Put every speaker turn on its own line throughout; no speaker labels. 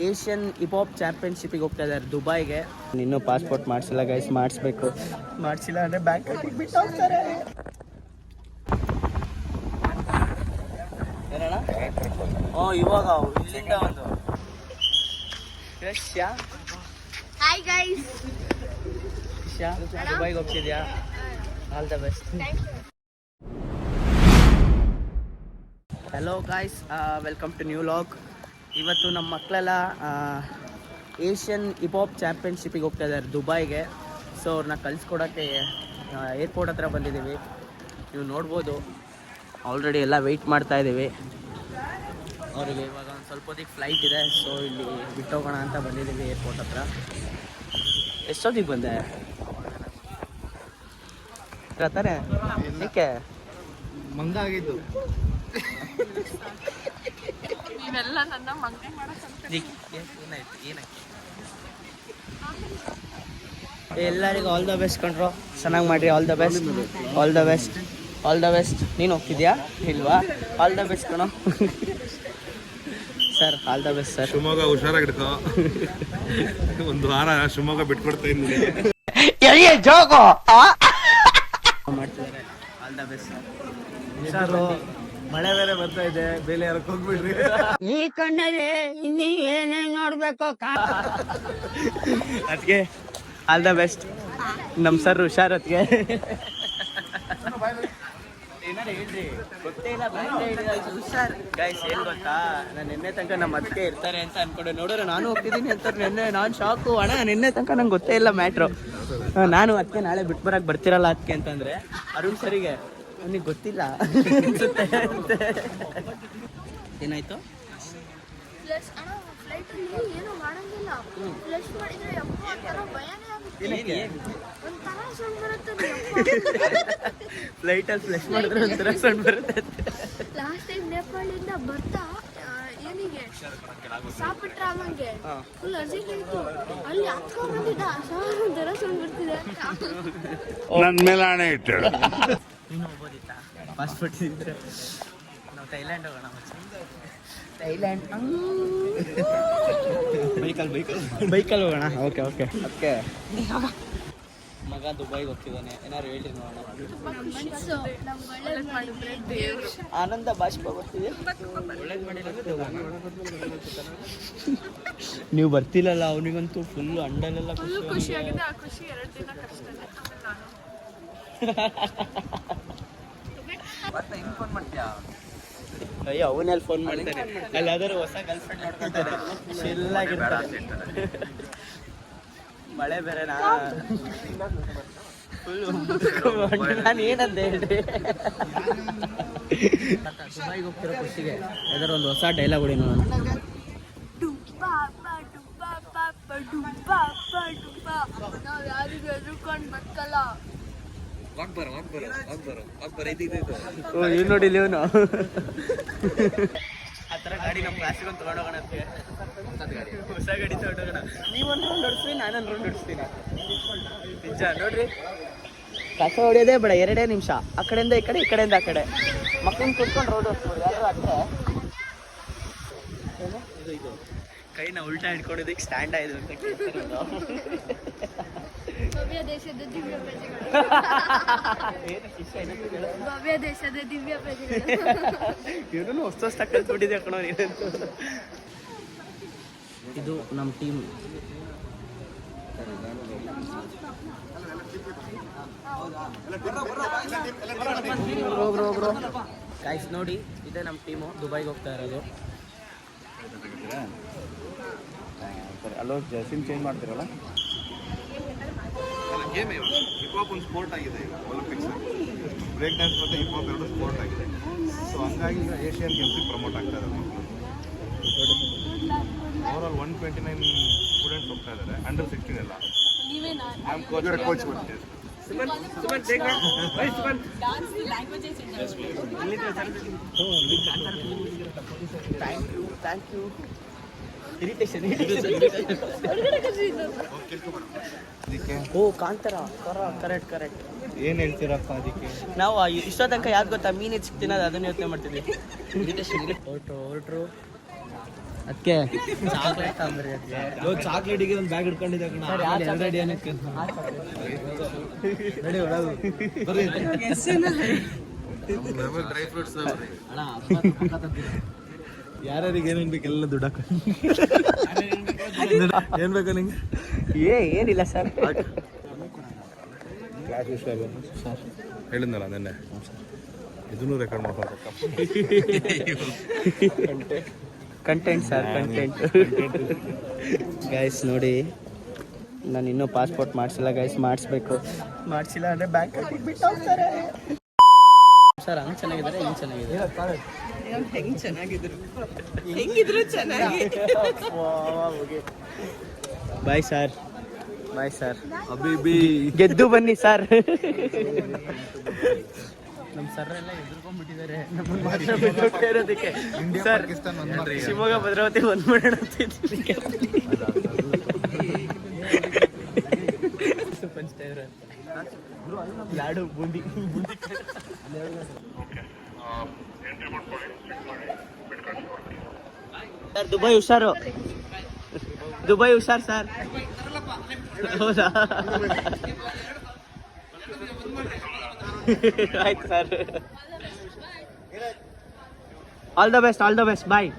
Asian hip hop ಚಾಂಪಿಯನ್ಶಿಪ್ಪಿಗೆ ಹೋಗ್ತಾ ಇದ್ದಾರೆ ದುಬೈಗೆ. ಇನ್ನೂ ಪಾಸ್ಪೋರ್ಟ್ ಮಾಡಿಸಿಲ್ಲ ಗೈಸ್, ಮಾಡಿಸ್ಬೇಕು. ಮಾಡಿಸಿಲ್ಲ ಅಂದರೆ ಬ್ಯಾಂಕ್ ಬಿಟ್ಟು ಹೋಗ್ತಾರೆ. ಏನಣ್ಣ? ಇವಾಗ ಇಲ್ಲಿಂದ ಒಂದು ಯಶ್ಯಾ.
Hi guys.
ಯಶ್ಯಾ ದುಬೈಗೆ ಹೋಗ್ತಿದ್ಯಾ? All the best. Hello guys, welcome to new vlog. ಇವತ್ತು ನಮ್ಮ ಮಕ್ಕಳೆಲ್ಲ ಏಷ್ಯನ್ ಹಿಪಾಪ್ ಚಾಂಪಿಯನ್ಶಿಪ್ಪಿಗೆ ಹೋಗ್ತಾ ಇದ್ದಾರೆ ದುಬೈಗೆ. ಸೊ ಅವ್ರನ್ನ ಕಳಿಸ್ಕೊಡೋಕ್ಕೆ ಏರ್ಪೋರ್ಟ್ ಹತ್ರ ಬಂದಿದ್ದೀವಿ. ನೀವು ನೋಡ್ಬೋದು ಆಲ್ರೆಡಿ ಎಲ್ಲ ವೆಯ್ಟ್ ಮಾಡ್ತಾ ಇದ್ದೀವಿ. ಅವರಿಗೆ ಇವಾಗ ಒಂದು ಸ್ವಲ್ಪ ಹೊತ್ತಿಗೆ ಫ್ಲೈಟ್ ಇದೆ. ಸೊ ಇಲ್ಲಿ ಬಿಟ್ಟೋಗೋಣ ಅಂತ ಬಂದಿದ್ದೀವಿ ಏರ್ಪೋರ್ಟ್ ಹತ್ರ. ಎಷ್ಟೊತ್ತಿಗೆ ಬಂದೆ ತಾನೆ? ಏಕೆ
ಮಂಗ ಆಗಿದ್ದು?
ನೀವೆಲ್ಲ ನನ್ನ ಮಂಗ ಮಾಡಕ್ಕೆ
ಎಲ್ಲರಿಗೂ ಆಲ್ ದ ಬೆಸ್ಟ್ ಕಂಡ್ರು. ಚೆನ್ನಾಗಿ ಮಾಡಿರಿ. All the best, all the best, all the best. ನೀನು ಹೋಗ್ತಿದ್ಯಾ ಇಲ್ವಾ? ಆಲ್ ದ ಬೆಸ್ಟ್ ಕಣೋ sir. All the best sir.
Shivamogga ಹುಷಾರಾಗಿಡ್ಕೋ. ಒಂದು ವಾರ ಶಿವಮೊಗ್ಗ ಬಿಟ್ಕೊಡ್ತಾ ಇದ್ದೀನಿ.
ಮಾಡ್ತಿದ್ದಾರೆ. All the best sir.
ಮಳೆ ಬೇರೆ ಬರ್ತಾ ಇದೆ, ಬೇಲೆ ಯಾರಕ್ಕೆ ಹೋಗ್ಬಿಡ್ರಿ.
ಈ ಕಣ್ಣಲ್ಲಿ ಇನ್ನೀ ಏನೇನ್ ನೋಡ್ಬೇಕು.
ಅದಕ್ಕೆ ಆಲ್ ದ ಬೆಸ್ಟ್ ನಮ್ಮ ಸರ್ ಹುಷಾರ್. ಅದಕ್ಕೆ ಏನಾರು ಹೇಳ್ರಿ, ಗೊತ್ತೇ ಇಲ್ಲ. ಹುಷಾರ್ ಗೈಸ್. ಏನು ಗೊತ್ತಾ, ನಾನು ನಿನ್ನೆ ತನಕ ನಮ್ಮ ಅದಕ್ಕೆ ಇರ್ತಾರೆ ಅಂತ ಅನ್ಕೊಂಡೆ. ನೋಡಿದ್ರೆ ನಾನು ಹೋಗ್ತಿದ್ದೀನಿ ಅಂತಾರೆ ನಿನ್ನೆ. ನಾನು ಶಾಕು ಅಣ್ಣ. ನಿನ್ನೆ ತನಕ ನಂಗೆ ಗೊತ್ತೇ ಇಲ್ಲ ಮ್ಯಾಟ್ರು. ನಾನು ಅದಕ್ಕೆ ನಾಳೆ ಬಿಟ್ಟು ಬರೋಕ್ಕೆ ಬರ್ತಿರಲ್ಲ ಅದಕ್ಕೆ ಅಂತಂದರೆ ಅರುಣ್ ಸರಿಗೆ ಅವನಿಗೆ ಗೊತ್ತಿಲ್ಲ ಅನ್ಸುತ್ತೆ. ಏನಾಯ್ತು?
ಫ್ಲಶ್ ಅಣ್ಣ, ಫ್ಲೈಟ್ ಅಲ್ಲಿ ಏನು ಮಾಡಂಗಿಲ್ಲ. ಫ್ಲಶ್ ಮಾಡಿದ್ರೆ ಯಪ್ಪ ಒಂಥರ ಭಯನೇ ಆಗುತ್ತೆ. ಒಂಥರ ಸೌಂಡ್ ಬರುತ್ತೆ.
ಫ್ಲೈಟಲ್ಲಿ ಫ್ಲಶ್ ಮಾಡಿದ್ರೆ ಒಂಥರ ಸೌಂಡ್ ಬರುತ್ತೆ.
ಲಾಸ್ಟ್ ಟೈಮ್ ನೇಪಾಳಿಂದ ಬರ್ತಾ ಏನಿಗೆ ಸಾಪಿಟ್ರಾಮಂಗೆ ಫುಲ್ ಅರ್ಜೆಂಟ್ ಇತ್ತು. ಅಲ್ಲಿ ಹತ್ಕೊಂಡ್ ಬಂದಿದ್ದ ಸಾರ್ ಒಂಥರ ಸೌಂಡ್ ಬರ್ತಿದೆ.
ನನ್ನ ಮೇಲೆ ಆಣೆ ಇಟ್ಟು
ನೀನು ಹೋಗ್ಬೋದಿತ್ತಾ ಪಾಸ್ಪೋರ್ಟ್ ಇದ್ದರೆ? ನಾವು ಥೈಲ್ಯಾಂಡ್ ಹೋಗೋಣ. ಥೈಲ್ಯಾಂಡ್ ಬೈಕಲ್ಲಿ ಹೋಗೋಣ. Okay okay. ಅದಕ್ಕೆ ಮಗ ದುಬೈಗೆ ಹೋಗ್ತಿದ್ದಾನೆ. ಏನಾದ್ರು ಹೇಳ್ರಿ ನೋಡೋಣ. ಆನಂದ ಬಾಷ್ಪ ಬರ್ತಿದೆ. ನೀವು ಬರ್ತಿಲ್ಲಲ್ಲ, ಅವನಿಗಂತೂ ಫುಲ್ ಅಂಡಲೆಲ್ಲ
ಖುಷಿಯಾಗಿದೆ. ಆ ಖುಷಿ 2 ದಿನ ಕಷ್ಟನೇ.
ಅಯ್ಯೋ ಅವನಲ್ಲಿ ಫೋನ್ ಮಾಡ್ತಾನೆ. ಅಲ್ಲಿ ಯಾವ್ದಾದ್ರು ಹೊಸ ಗರ್ಲ್ ಫ್ರೆಂಡ್ ನೋಡ್ಕೊಳ್ತಾರೆ. ಚಿಲ್ಲಾಗಿರ್ತಾರೆ. ಮಳೆ ಬೇರೆನಾ ಫುಲ್. ನಾನು ಏನಂತ ಹೇಳ್ರಿ, ದುಬೈಗೆ ಹೋಗ್ತಿರೋ ಖುಷಿಗೆ ಯಾವ್ದಾರು ಒಂದು ಹೊಸ ಡೈಲಾಗ್ ಹೊಡಿ ನೋಡೋಣ.
ನಾವು ಯಾರಿಗೂ ಎದುರ್ಕೊಂಡು ಬದುಕಲ್ಲ.
ಇವ್ ನೋಡಿ ಇವನು ಆ ಥರ ಗಾಡಿ ನಮ್ಮ ಕ್ಲಾಸಿಗೆ ಒಂದು ತೊಗೊಂಡೋಗೋಣ ಅಂತ. ಹೊಸ ಗಾಡಿ ತೊಗೊಂಡೋಗೋಣ. ನೀವೊಂದು ರೌಂಡ್ ಹೊಡಿಸ್ತೀನಿ, ನಾನೊಂದು ರೌಂಡ್ ಹೊಡಿಸ್ತೀನಿ. ನಿಜ ನೋಡ್ರಿ, ಕಸ ಹೊಡಿಯೋದೇ ಬೇಡ. 2 ನಿಮಿಷ. ಆ ಕಡೆಯಿಂದ ಈ ಕಡೆ, ಈ ಕಡೆಯಿಂದ ಆ ಕಡೆ. ಮಕ್ಕಳನ್ನ ಕುತ್ಕೊಂಡು ರೋಡ್ ಹೊಡ್ಸ್ಬೋದು. ಯಾರು ಅಷ್ಟೇ. ಇದು ಕೈನ ಉಲ್ಟಾ ಹಿಡ್ಕೊಂಡಿದ್ದಕ್ಕೆ ಸ್ಟ್ಯಾಂಡ್ ಆಯಿತು ಅಂತ ಕೇಳ್ತಿರೋದು.
ಭವ್ಯ ದೇಶದ ದಿವ್ಯ ಪ್ರಜೆಗಳು. ಭವ್ಯ ದೇಶದ ದಿವ್ಯ ಪ್ರಜೆಗಳು.
ಇವನು ಹೊಸ ಕಲ್ತ್ಬಿಟ್ಟಿದೆ ಕಣೋ ನೀನಂತೂ. ಇದು ನಮ್ಮ ಟೀಮ್. ಬ್ರೋ ಗಾಯ್ಸ್ ನೋಡಿ, ಇದೇ ನಮ್ಮ ಟೀಮು ದುಬೈಗೆ ಹೋಗ್ತಾ ಇರೋದು.
ಅಲ್ಲೋ ಸಿಮ್ ಚೇಂಜ್ ಮಾಡ್ತೀರಲ್ಲ. ಗೇಮ್ ಹಿಪಾಪ್ ಒಂದು ಸ್ಪೋರ್ಟ್ ಆಗಿದೆ ಈಗ ಒಲಿಂಪಿಕ್ಸ್. ಬ್ರೇಕ್ ಡ್ಯಾನ್ಸ್ ಮತ್ತು ಹಿಪಾಪ್ 2 ಸ್ಪೋರ್ಟ್ ಆಗಿದೆ. ಸೊ ಹಂಗಾಗಿ ಈಗ ಏಷ್ಯನ್ ಗೇಮ್ಸಿಗೆ ಪ್ರಮೋಟ್ ಆಗ್ತಾ ಇದ್ದಾರೆ ಮಕ್ಕಳು. ಓವರಾಲ್ 129 ಸ್ಟೂಡೆಂಟ್ಸ್ ಹೋಗ್ತಾ ಇದ್ದಾರೆ. ಅಂಡರ್ 16 ಎಲ್ಲ. ಕೋಚ್ ಬರ್ತಿದ್ದಾರೆ.
Thank you. ಇರಿಟೇಷನ್. ಓ ಕಾಂತಾರ. ಕರೆಕ್ಟ್.
ಏನು ಹೇಳ್ತೀರಪ್ಪ ಅದಕ್ಕೆ?
ನಾವು ಇಷ್ಟೋ ತನಕ ಯಾವ್ದು ಗೊತ್ತಾ, ಮೀನು ಹೆಚ್ಚು ತಿನ್ನೋದು, ಅದನ್ನ ಯೋಚನೆ ಮಾಡ್ತಿದ್ವಿ. ಇರಿಟೇಷನ್. ಹೊರಟ್ರು ಅದಕ್ಕೆ ಚಾಕ್ಲೇಟ್ ತಂದ್ರಿ ಅದಕ್ಕೆ
ಚಾಕ್ಲೇಟಿಗೆ ಒಂದು ಬ್ಯಾಗ್ ಹಿಡ್ಕೊಂಡಿದ್ದೆ ಕಣ ಎರಡು ಅಡಿ ಏನಕ್ಕೆ ನಡಿ ಒಳಗು ಬರ್ರಿ
ಡ್ರೈ ಫ್ರೂಟ್ಸ್
ಅಣ್ಣ ಯಾರ್ಯಾರಿಗೆ ಏನೇನು ಬೇಕು ಎಲ್ಲ ದುಡ್ಡು ಹಾಕ ಏನು ಬೇಕಾ ನಿಂಗೆ
ಏನಿಲ್ಲ ಸರ್
ಕ್ಲಾಸ್ ವಿಷಯ ಸರ್ ಹೇಳಿದ್ನಲ್ಲ ನೆನ್ನೆ ಇದನ್ನು ರೆಕಾರ್ಡ್ ಮಾಡ್ಕೊಂಡು
ಕಂಟೆಂಟ್ ಸರ್ ಕಂಟೆಂಟ್ ಗೈಸ್ ನೋಡಿ ನಾನು ಇನ್ನೂ ಪಾಸ್ಪೋರ್ಟ್ ಮಾಡಿಸಿಲ್ಲ ಗೈಸ್ ಮಾಡಿಸ್ಬೇಕು ಮಾಡಿಸಿಲ್ಲ ಅಂದರೆ ಬ್ಯಾಂಕ್ ಬಿಟ್ಟು ಹೋಗ್ತಾರೆ ಸರ್ ಹಂಗೆ ಚೆನ್ನಾಗಿದ್ದಾರೆ ಹೆಂಗೆ ಚೆನ್ನಾಗಿದೆ ಹೆಂಗೆ ಚೆನ್ನಾಗಿದ್ರು ಹೆಂಗಿದ್ರು ಚೆನ್ನಾಗಿ ಬಾಯ್ ಸರ್ ಬಾಯ್ ಸರ್
ಅಬಿಬಿ
ಗೆದ್ದು ಬನ್ನಿ ಸರ್ ನಮ್ಮ ಸರ್ ಎಲ್ಲ ಎದುರ್ಕೊಂಡ್ಬಿಟ್ಟಿದ್ದಾರೆ ನಮ್ಮನ್ನು ಮಾತ್ರ ಬಿಟ್ಟು ಇರೋದಕ್ಕೆ ಸರ್ ಶಿವಮೊಗ್ಗ ಭದ್ರಾವತಿ ಒಂದು ಮಾಡೋಣ ಲಾಡು ಬೂಂದಿ ಸರ್ ದುಬೈ ಹುಷಾರು ದುಬೈ ಹುಷಾರ್ ಸರ್ ಹೌದಾ ಆಯ್ತು sir all the best bye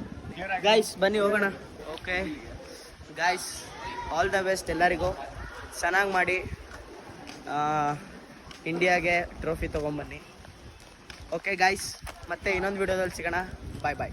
guys ಬನ್ನಿ ಹೋಗೋಣ okay guys all the best ಎಲ್ಲರಿಗೂ ಚೆನ್ನಾಗಿ ಮಾಡಿ ಇಂಡಿಯಾಗೆ ಟ್ರೋಫಿ ತೊಗೊಂಬನ್ನಿ ಓಕೆ ಗೈಸ್ ಮತ್ತೆ ಇನ್ನೊಂದು ವಿಡಿಯೋದಲ್ಲಿ ಸಿಗೋಣ ಬಾಯ್